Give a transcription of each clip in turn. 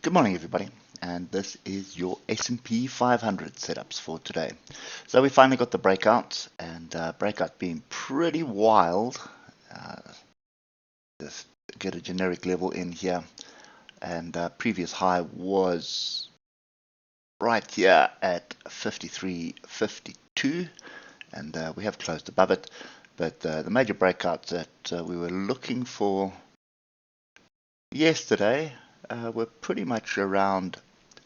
Good morning, everybody, and this is your S&P 500 setups for today. So we finally got the breakout, and breakout being pretty wild. Just get a generic level in here, and previous high was right here at 53.52, and we have closed above it. But the major breakouts that we were looking for yesterday were pretty much around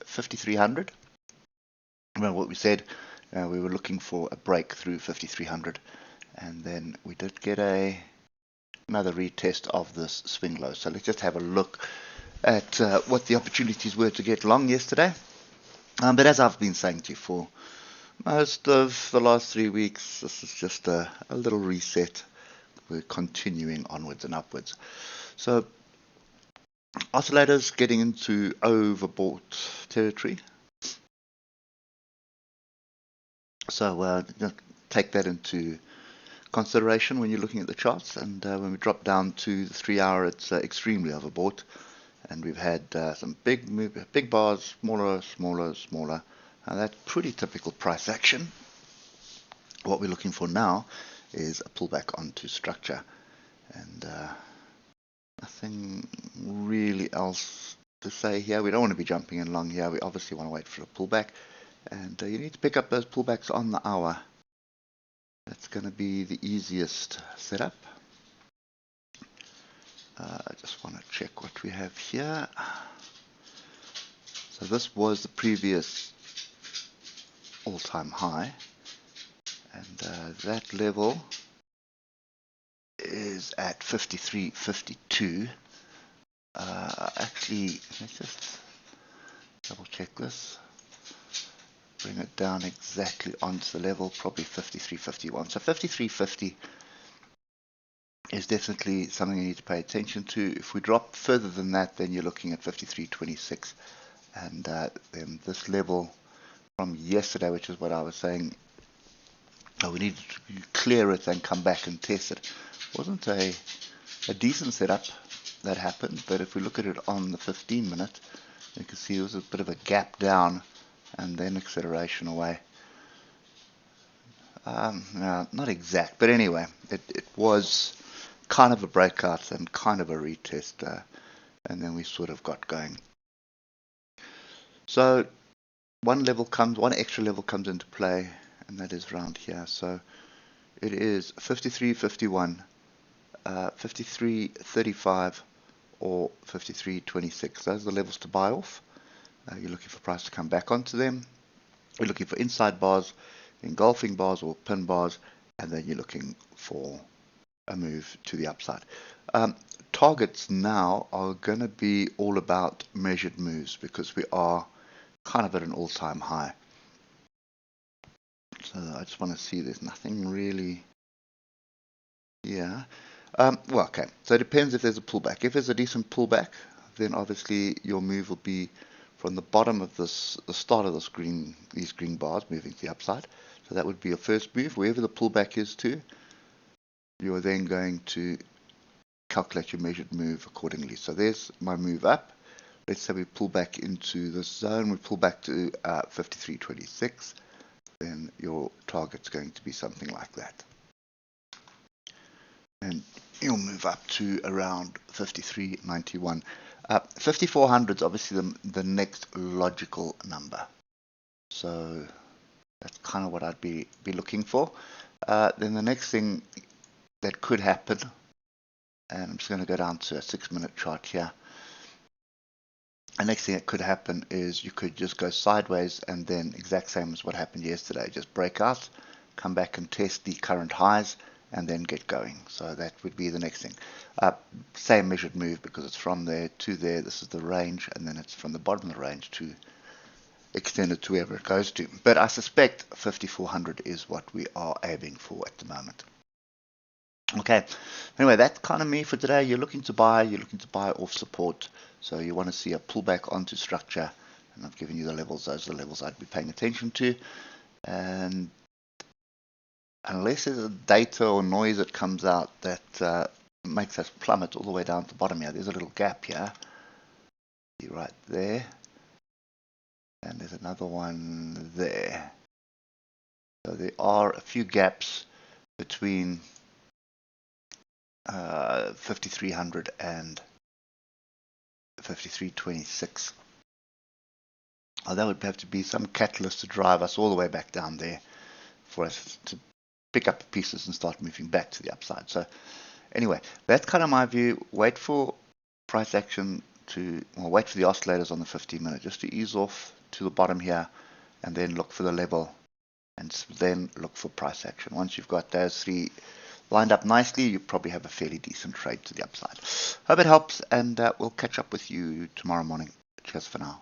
5,300. Remember what we said, we were looking for a break through 5,300, and then we did get another retest of this swing low. So let's just have a look at what the opportunities were to get long yesterday. But as I've been saying to you for most of the last 3 weeks, this is just a little reset. We're continuing onwards and upwards. So oscillators getting into overbought territory. So just take that into consideration when you're looking at the charts. And when we drop down to the 3 hour, it's extremely overbought. And we've had some big bars, smaller. And that's pretty typical price action. What we're looking for now is a pullback onto structure. And nothing really else to say here. We don't want to be jumping in long here. We obviously want to wait for a pullback. And you need to pick up those pullbacks on the hour. That's going to be the easiest setup. I just want to check what we have here. So this was the previous all-time high. And that level is at 53.52. Actually, let's just double check this. Bring it down exactly onto the level, probably 53.51. So 53.50 is definitely something you need to pay attention to. If we drop further than that, then you're looking at 53.26. And then this level from yesterday, which is what I was saying, we needed to clear it and come back and test it. Wasn't a decent setup that happened, but if we look at it on the 15-minute, you can see there was a bit of a gap down and then acceleration away. No, not exact, but anyway, it was kind of a breakout and kind of a retest, and then we sort of got going. So one extra level comes into play, and that is around here. So it is 53.51, 53.35, or 53.26. Those are the levels to buy off. You're looking for price to come back onto them. You're looking for inside bars, engulfing bars or pin bars, and then you're looking for a move to the upside. Targets now are going to be all about measured moves because we are kind of at an all-time high. So I just want to see there's nothing really. Yeah. Well, okay. So it depends if there's a pullback. If there's a decent pullback, then obviously your move will be from the bottom of this, the start of this these green bars, moving to the upside. So that would be your first move. Wherever the pullback is to, you're then going to calculate your measured move accordingly. So there's my move up. Let's say we pull back into this zone. We pull back to 53.26. Then your target's going to be something like that. And you'll move up to around 53.91. 5400 is obviously the next logical number. So that's kind of what I'd be looking for. Then the next thing that could happen, and I'm just going to go down to a 6-minute chart here. The next thing that could happen is you could just go sideways and then exact same as what happened yesterday. Just break out, come back and test the current highs, and then get going. So that would be the next thing. Same measured move because it's from there to there. This is the range, and then it's from the bottom of the range to extend it to wherever it goes to. But I suspect 5400 is what we are aiming for at the moment. Okay, anyway, that's kind of me for today. You're looking to buy off support. So you want to see a pullback onto structure, and I've given you the levels. Those are the levels I'd be paying attention to. And unless there's a data or noise that comes out that makes us plummet all the way down to the bottom here, there's a little gap here. right there, and there's another one there. So there are a few gaps between 5300 and 5326. Oh, that would have to be some catalyst to drive us all the way back down there for us to pick up the pieces and start moving back to the upside. So anyway, that's kind of my view. Wait for price action to, well, wait for the oscillators on the 15-minute just to ease off to the bottom here, and then look for the level, and then look for price action. Once you've got those three lined up nicely, you probably have a fairly decent trade to the upside. Hope it helps, and we'll catch up with you tomorrow morning. Cheers for now.